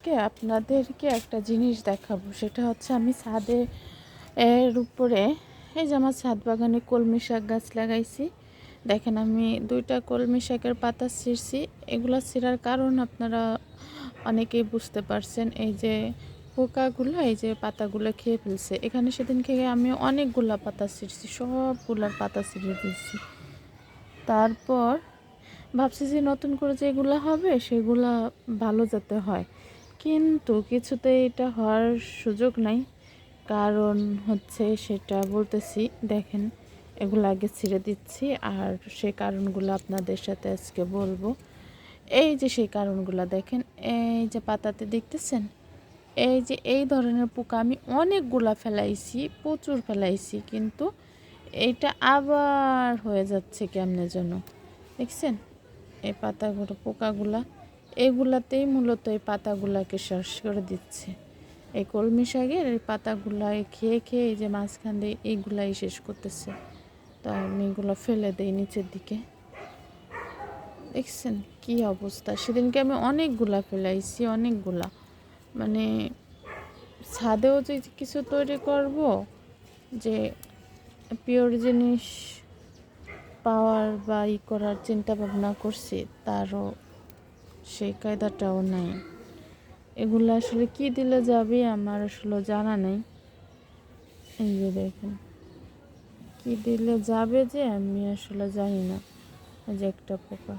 আজকে আপনাদেরকে একটা জিনিস দেখাবো। সেটা হচ্ছে আমি ছাদে এর উপরে এই যে আমার ছাদ বাগানে কলমি শাক গাছ লাগাইছি। দেখেন আমি 2টা কলমি শাকের পাতা ছিঁড়ছি। এগুলা ছিঁড়ার কারণ আপনারা অনেকেই বুঝতে পারছেন। এই যে পোকাগুলো এই যে পাতাগুলো খেয়ে ফেলছে। এখানে সেদিন খেয়ে আমি অনেকগুলা পাতা ছিঁড়ছি, সবগুলার পাতা ছিঁড়ে দিয়েছি। তারপর ভাবছি যে নতুন করে যেগুলো হবে সেগুলা ভালো যাতে হয়, কিন্তু কিছুতেই এটা হওয়ার সুযোগ নাই। কারণ হচ্ছে সেটা বলতেছি, দেখেন এগুলো আগে ছেড়ে দিচ্ছি আর সেই কারণগুলো আপনাদের সাথে আজকে বলবো। এই যে সেই কারণগুলো দেখেন, এই যে পাতাতে দেখতেছেন, এই যে এই ধরনের পোকা আমি অনেকগুলা ফেলাইছি, প্রচুর ফেলাইছি, কিন্তু এইটা আবার হয়ে যাচ্ছে কেমনে যেন। দেখছেন এই পাতাগুলো, পোকাগুলা এগুলাতেই মূলত এই পাতাগুলাকে শেষ করে দিচ্ছে। এই কলমি শাকের এই পাতাগুলাই খেয়ে খেয়ে এই যে মাঝখান দিয়ে এইগুলাই শেষ করতেছে। তা আমি এগুলো ফেলে দিই নিচের দিকে। দেখছেন কি অবস্থা, সেদিনকে আমি অনেকগুলা ফেলাইছি, অনেকগুলা। মানে ছাদেও যে কিছু তৈরি করব, যে পিওর জিনিস পাওয়ার বা করার চিন্তা ভাবনা করছি, তারও সেই কায়দাটাও নাই। এগুলো আসলে কি দিলে যাবে আমার আসলে জানা নেই। এই যে দেখেন কি দিলে যাবে যে আমি আসলে জানি না। এই যে একটা পোকা,